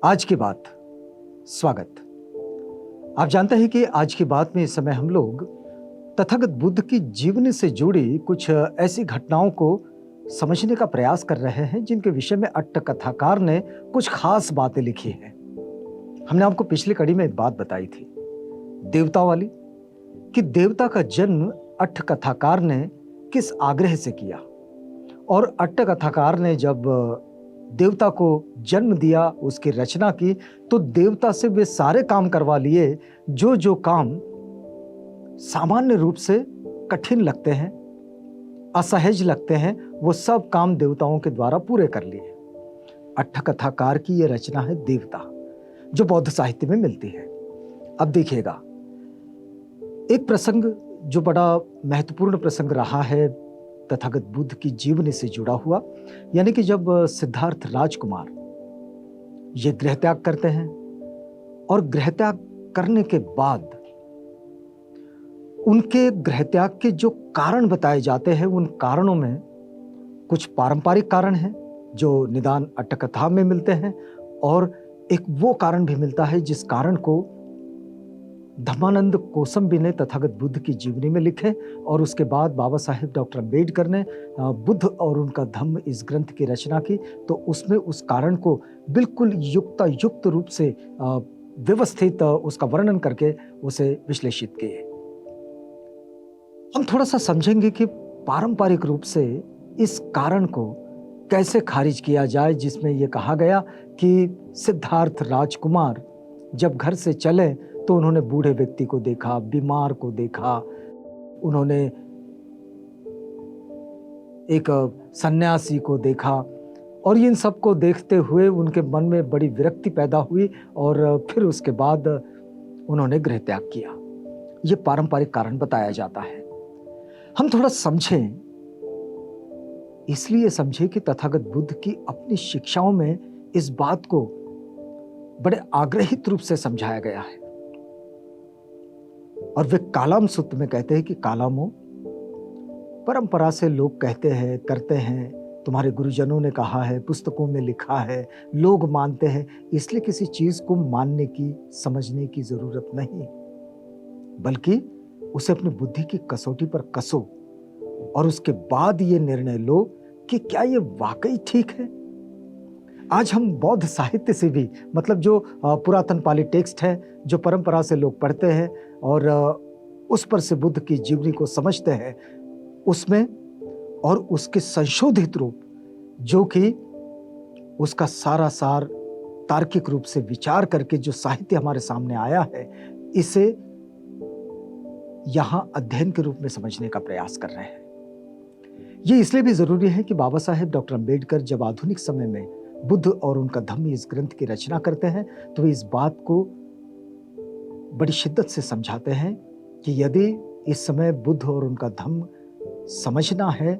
आज की बात। स्वागत। आप जानते हैं कि आज की बात में इस समय हम लोग तथागत बुद्ध की जीवनी से जुड़ी कुछ ऐसी घटनाओं को समझने का प्रयास कर रहे हैं जिनके विषय में अट्ट कथाकार ने कुछ खास बातें लिखी हैं। हमने आपको पिछली कड़ी में एक बात बताई थी, देवता वाली, कि देवता का जन्म अट्ट कथाकार ने किस आग्रह से किया, और अट्ट कथाकार ने जब देवता को जन्म दिया, उसकी रचना की, तो देवता से वे सारे काम करवा लिए जो जो काम सामान्य रूप से कठिन लगते हैं, असहज लगते हैं, वो सब काम देवताओं के द्वारा पूरे कर लिए। अट्ठ कथाकार की यह रचना है देवता, जो बौद्ध साहित्य में मिलती है। अब देखिएगा, एक प्रसंग जो बड़ा महत्वपूर्ण प्रसंग रहा है तथागत बुद्ध की जीवनी से जुड़ा हुआ, यानी कि जब सिद्धार्थ राजकुमार ये गृह त्याग करते हैं, और गृह त्याग करने के बाद उनके गृह त्याग के जो कारण बताए जाते हैं, उन कारणों में कुछ पारंपरिक कारण हैं जो निदान अट्टकथा में मिलते हैं, और एक वो कारण भी मिलता है जिस कारण को धम्मानंद कोसंबी ने तथागत बुद्ध की जीवनी में लिखे, और उसके बाद बाबा साहेब डॉक्टर अम्बेडकर ने बुद्ध और उनका धम्म इस ग्रंथ की रचना की, तो उसमें उस कारण को बिल्कुल युक्त रूप से व्यवस्थित उसका वर्णन करके उसे विश्लेषित किए। हम थोड़ा सा समझेंगे कि पारंपरिक रूप से इस कारण को कैसे खारिज किया जाए, जिसमें यह कहा गया कि सिद्धार्थ राजकुमार जब घर से चले तो उन्होंने बूढ़े व्यक्ति को देखा, बीमार को देखा, उन्होंने एक सन्यासी को देखा, और इन सब को देखते हुए उनके मन में बड़ी विरक्ति पैदा हुई, और फिर उसके बाद उन्होंने गृह त्याग किया। ये पारंपरिक कारण बताया जाता है। हम थोड़ा समझें, इसलिए समझें कि तथागत बुद्ध की अपनी शिक्षाओं में इस बात को बड़े आग्रहित रूप से समझाया गया है। और वे कालाम सूत्र में कहते हैं कि कालामो, परंपरा से लोग कहते हैं, करते हैं, तुम्हारे गुरुजनों ने कहा है, पुस्तकों में लिखा है, लोग मानते हैं, इसलिए किसी चीज को मानने की, समझने की जरूरत नहीं, बल्कि उसे अपनी बुद्धि की कसौटी पर कसो और उसके बाद ये निर्णय लो कि क्या ये वाकई ठीक है। आज हम बौद्ध साहित्य से भी, मतलब जो पुरातन पाली टेक्स्ट है, जो परंपरा से लोग पढ़ते हैं और उस पर से बुद्ध की जीवनी को समझते हैं, उसमें और उसके संशोधित रूप, जो कि उसका सारा सार तार्किक रूप से विचार करके जो साहित्य हमारे सामने आया है, इसे यहां अध्ययन के रूप में समझने का प्रयास कर रहे हैं। ये इसलिए भी जरूरी है कि बाबा साहेब डॉक्टर अम्बेडकर जब आधुनिक समय में बुद्ध और उनका धम्म इस ग्रंथ की रचना करते हैं, तो इस बात को बड़ी शिद्दत से समझाते हैं कि यदि इस समय बुद्ध और उनका धम्म समझना है,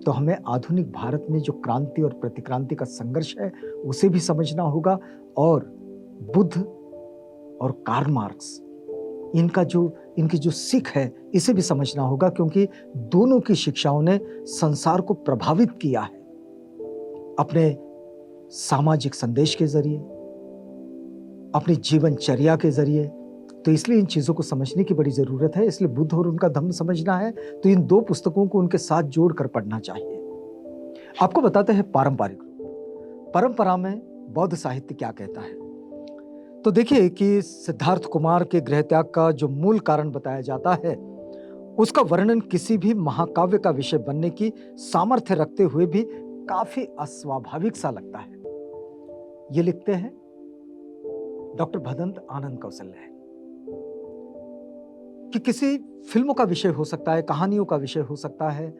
तो हमें आधुनिक भारत में जो क्रांति और प्रतिक्रांति का संघर्ष है उसे भी समझना होगा, और बुद्ध और कार्ल मार्क्स, इनकी जो सीख है, इसे भी समझना होगा, क्योंकि दोनों की शिक्षाओं ने संसार को प्रभावित किया है अपने सामाजिक संदेश के जरिए, अपनी जीवनचर्या के जरिए। तो इसलिए इन चीजों को समझने की बड़ी जरूरत है। इसलिए बुद्ध और उनका धम्म समझना है तो इन दो पुस्तकों को उनके साथ जोड़कर पढ़ना चाहिए। आपको बताते हैं पारंपरिक रूप, परंपरा में बौद्ध साहित्य क्या कहता है। तो देखिए कि सिद्धार्थ कुमार के गृह त्याग का जो मूल कारण बताया जाता है, उसका वर्णन किसी भी महाकाव्य का विषय बनने की सामर्थ्य रखते हुए भी काफी अस्वाभाविक सा लगता है। ये लिखते हैं डॉक्टर भदंत आनंद कौशल्य, कि किसी फिल्मों का विषय हो सकता है, कहानियों का विषय हो सकता है,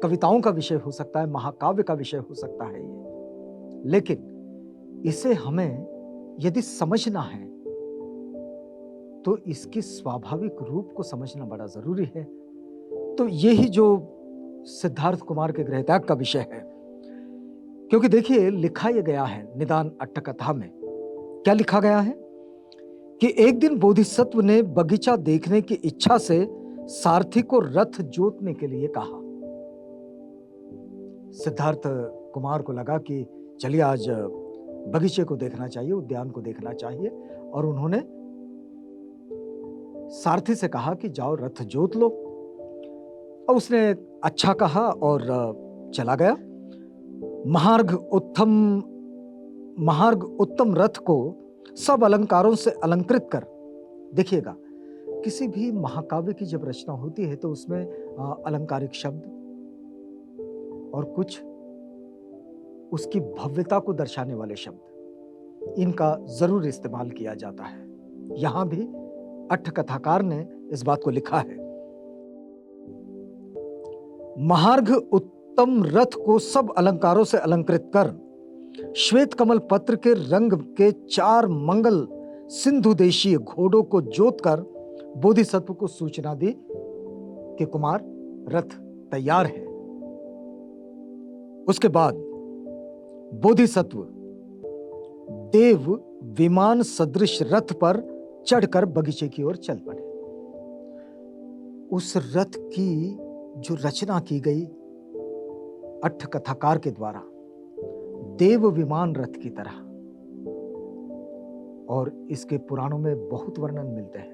कविताओं का विषय हो सकता है, महाकाव्य का विषय हो सकता है ये, लेकिन इसे हमें यदि समझना है तो इसके स्वाभाविक रूप को समझना बड़ा जरूरी है। तो यही जो सिद्धार्थ कुमार के गृह त्याग का विषय है, क्योंकि देखिए लिखा यह गया है निदान अट्टकथा में, क्या लिखा गया है कि एक दिन बोधिसत्व ने बगीचा देखने की इच्छा से सारथी को रथ जोतने के लिए कहा। सिद्धार्थ कुमार को लगा कि चलिए आज बगीचे को देखना चाहिए, उद्यान को देखना चाहिए। और उन्होंने सारथी से कहा कि जाओ रथ जोत लो। और उसने अच्छा कहा और चला गया। महार्घ उत्तम रथ को सब अलंकारों से अलंकृत कर। देखिएगा, किसी भी महाकाव्य की जब रचना होती है तो उसमें अलंकारिक शब्द और कुछ उसकी भव्यता को दर्शाने वाले शब्द, इनका जरूर इस्तेमाल किया जाता है। यहां भी अट्ठ कथाकार ने इस बात को लिखा है। महार्घ उत्तम रथ को सब अलंकारों से अलंकृत कर, श्वेत कमल पत्र के रंग के 4 मंगल सिंधु देशीय घोड़ों को जोत कर बोधिसत्व को सूचना दी कि कुमार रथ तैयार है। उसके बाद बोधिसत्व देव विमान सदृश रथ पर चढ़कर बगीचे की ओर चल पड़े। उस रथ की जो रचना की गई अट्ठ कथाकार के द्वारा, देव विमान रथ की तरह, और इसके पुराणों में बहुत वर्णन मिलते हैं।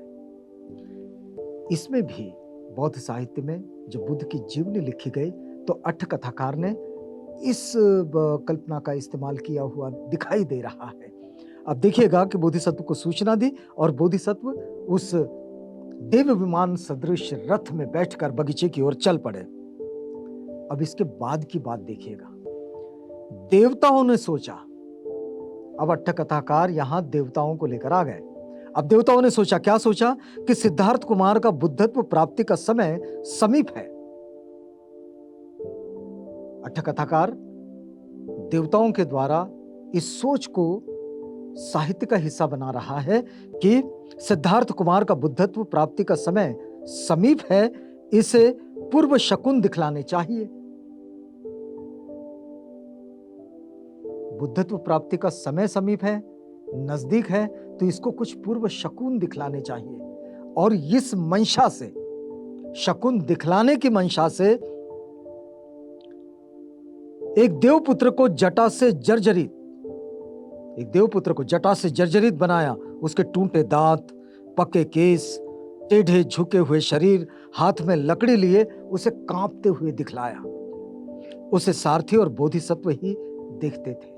इसमें भी बौद्ध साहित्य में जब बुद्ध की जीवनी लिखी गई तो अट्ठ कथाकार ने इस कल्पना का इस्तेमाल किया हुआ दिखाई दे रहा है। अब देखिएगा कि बोधिसत्व को सूचना दी और बोधिसत्व उस देव विमान सदृश रथ में बैठकर बगीचे की ओर चल पड़े। अब इसके बाद की बात देखिएगा। देवताओं ने सोचा, अब अट्ठ कथाकार यहां देवताओं को लेकर आ गए। अब देवताओं ने सोचा, क्या सोचा कि सिद्धार्थ कुमार का बुद्धत्व प्राप्ति का समय समीप है। अट्ठ कथाकार देवताओं के द्वारा इस सोच को साहित्य का हिस्सा बना रहा है कि सिद्धार्थ कुमार का बुद्धत्व प्राप्ति का समय समीप है, इसे पूर्व शकुन दिखलाने चाहिए। बुद्धत्व प्राप्ति का समय समीप है, नजदीक है, तो इसको कुछ पूर्व शकुन दिखलाने चाहिए। और इस मंशा से, शकुन दिखलाने की मंशा से, एक देवपुत्र को जटा से जर्जरित बनाया। उसके टूटे दांत, पके केस, टेढ़े झुके हुए शरीर, हाथ में लकड़ी लिए उसे कांपते हुए दिखलाया। उसे सारथी और बोधिसत्व ही देखते थे,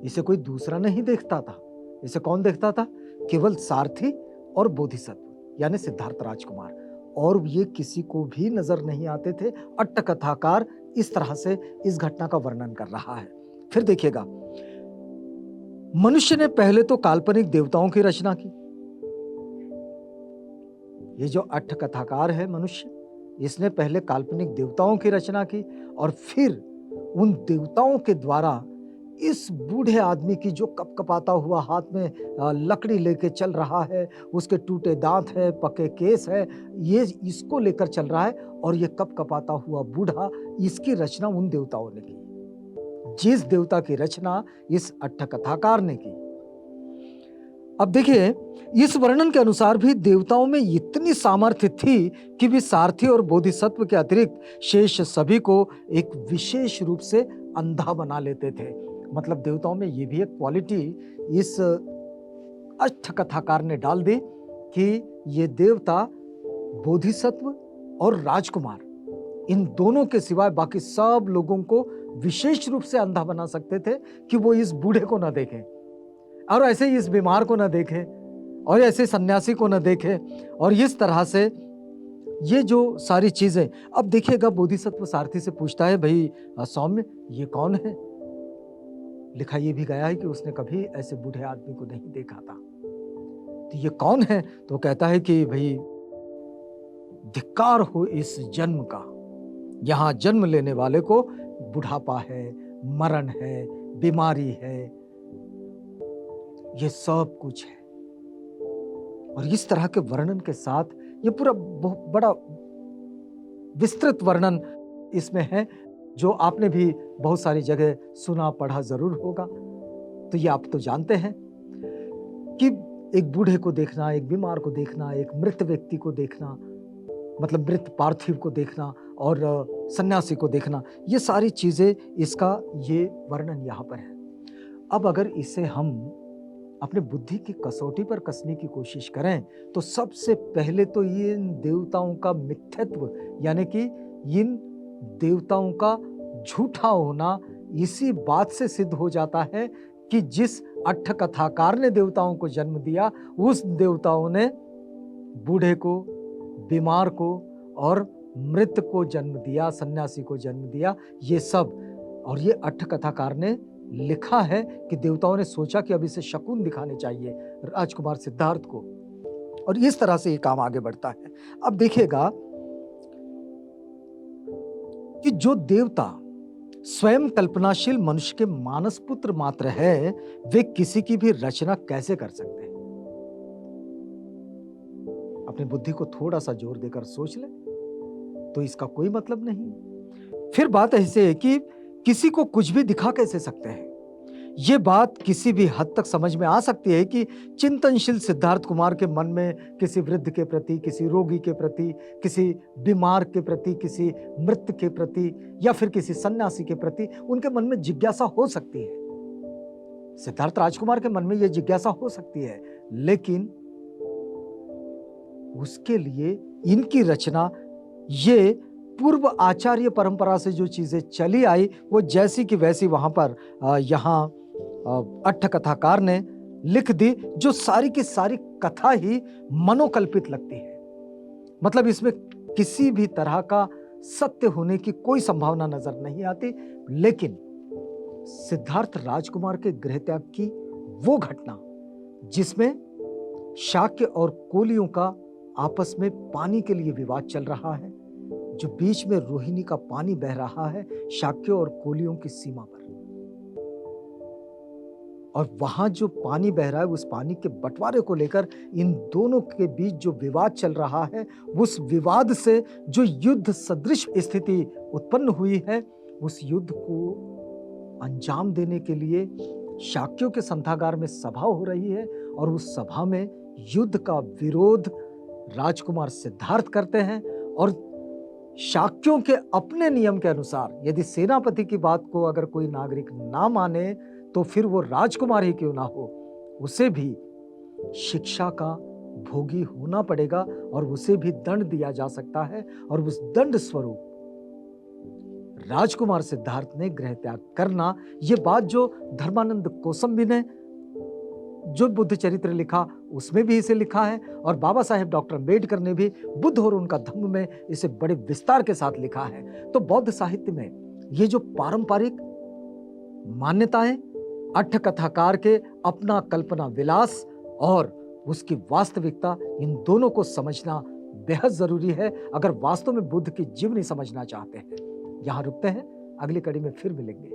इसे कोई दूसरा नहीं देखता था। इसे कौन देखता था? केवल सारथी और बोधिसत्व, यानी सिद्धार्थ राजकुमार, और ये किसी को भी नजर नहीं आते थे। अट्ठ कथाकार इस तरह से इस घटना का वर्णन कर रहा है। फिर देखिएगा, मनुष्य ने पहले तो काल्पनिक देवताओं की रचना की। ये जो अट्ठ कथाकार है मनुष्य, इसने पहले काल्पनिक देवताओं की रचना की और फिर उन देवताओं के द्वारा इस बूढ़े आदमी की जो कपकपाता हुआ हाथ में लकड़ी लेके चल रहा है, उसके टूटे दांत है, पके केस है, ये इसको लेकर चल रहा है, और ये कपकपाता हुआ बूढ़ा, इसकी रचना उन देवताओं ने की। जिस देवता की रचना इस अट्ठ कथाकार ने की। अब देखिए, इस वर्णन के अनुसार भी देवताओं में इतनी सामर्थ्य थी कि वे सारथी और बोधिसत्व के अतिरिक्त शेष सभी को एक विशेष रूप से अंधा बना लेते थे। मतलब देवताओं में ये भी एक क्वालिटी इस अष्ट कथाकार ने डाल दी कि ये देवता बोधिसत्व और राजकुमार, इन दोनों के सिवाय बाकी सब लोगों को विशेष रूप से अंधा बना सकते थे कि वो इस बूढ़े को ना देखें, और ऐसे ही इस बीमार को ना देखें, और ऐसे सन्यासी को ना देखें, और इस तरह से ये जो सारी चीजें। अब देखिएगा, बोधिसत्व सारथी से पूछता है, भाई सौम्य, ये कौन है? लिखा ये भी गया है कि उसने कभी ऐसे बूढ़े आदमी को नहीं देखा था, तो ये कौन है? तो कहता है कि भाई धिक्कार हो इस जन्म का, यहां जन्म लेने वाले को बुढ़ापा है, मरण है, बीमारी है, ये सब कुछ है। और इस तरह के वर्णन के साथ ये पूरा बहुत बड़ा विस्तृत वर्णन इसमें है, जो आपने भी बहुत सारी जगह सुना पढ़ा जरूर होगा। तो ये आप तो जानते हैं कि एक बूढ़े को देखना, एक बीमार को देखना, एक मृत व्यक्ति को देखना, मतलब मृत पार्थिव को देखना, और सन्यासी को देखना, ये सारी चीजें, इसका ये वर्णन यहाँ पर है। अब अगर इसे हम अपने बुद्धि की कसौटी पर कसने की कोशिश करें तो सबसे पहले तो ये इन देवताओं का मिथ्यत्व यानी कि इन देवताओं का झूठा होना इसी बात से सिद्ध हो जाता है कि जिस अट्ठ कथाकार ने देवताओं को जन्म दिया उस देवताओं ने बूढ़े को, बीमार को और मृत को जन्म दिया, सन्यासी को जन्म दिया। ये सब और ये अट्ठ कथाकार ने लिखा है कि देवताओं ने सोचा कि अब इसे शकुन दिखाने चाहिए राजकुमार सिद्धार्थ को, और इस तरह से ये काम आगे बढ़ता है। अब देखिएगा कि जो देवता स्वयं कल्पनाशील मनुष्य के मानस पुत्र मात्र है, वे किसी की भी रचना कैसे कर सकते हैं? अपनी बुद्धि को थोड़ा सा जोर देकर सोच ले तो इसका कोई मतलब नहीं। फिर बात ऐसे है कि किसी को कुछ भी दिखा कैसे सकते हैं? ये बात किसी भी हद तक समझ में आ सकती है कि चिंतनशील सिद्धार्थ कुमार के मन में किसी वृद्ध के प्रति, किसी रोगी के प्रति, किसी बीमार के प्रति, किसी मृत के प्रति या फिर किसी सन्यासी के प्रति उनके मन में जिज्ञासा हो सकती है। सिद्धार्थ राजकुमार के मन में यह जिज्ञासा हो सकती है, लेकिन उसके लिए इनकी रचना ये पूर्व आचार्य परंपरा से जो चीजें चली आई वो जैसी की वैसी वहां पर यहाँ अट्ठ कथाकार ने लिख दी, जो सारी की सारी कथा ही मनोकल्पित लगती है। मतलब इसमें किसी भी तरह का सत्य होने की कोई संभावना नजर नहीं आती। लेकिन सिद्धार्थ राजकुमार के गृह त्याग की वो घटना जिसमें शाक्य और कोलियों का आपस में पानी के लिए विवाद चल रहा है, जो बीच में रोहिणी का पानी बह रहा है शाक्य और कोलियों की सीमा पर, और वहां जो पानी बह रहा है उस पानी के बंटवारे को लेकर इन दोनों के बीच जो विवाद चल रहा है, उस विवाद से जो युद्ध सदृश स्थिति उत्पन्न हुई है, उस युद्ध को अंजाम देने के लिए शाक्यों के संथागार में सभा हो रही है, और उस सभा में युद्ध का विरोध राजकुमार सिद्धार्थ करते हैं। और शाक्यों के अपने नियम के अनुसार यदि सेनापति की बात को अगर कोई नागरिक ना माने तो फिर वो राजकुमार ही क्यों ना हो, उसे भी शिक्षा का भोगी होना पड़ेगा और उसे भी दंड दिया जा सकता है। और उस दंड स्वरूप राजकुमार सिद्धार्थ ने गृह त्याग करना, ये बात जो धर्मानंद कोसंबी ने जो बुद्ध चरित्र लिखा उसमें भी इसे लिखा है, और बाबा साहेब डॉक्टर अम्बेडकर ने भी बुद्ध और उनका धम्म में इसे बड़े विस्तार के साथ लिखा है। तो बौद्ध साहित्य में ये जो पारंपरिक मान्यताएं, अट्ठ कथाकार के अपना कल्पना विलास और उसकी वास्तविकता, इन दोनों को समझना बेहद जरूरी है अगर वास्तव में बुद्ध की जीवनी समझना चाहते हैं। यहां रुकते हैं, अगली कड़ी में फिर मिलेंगे।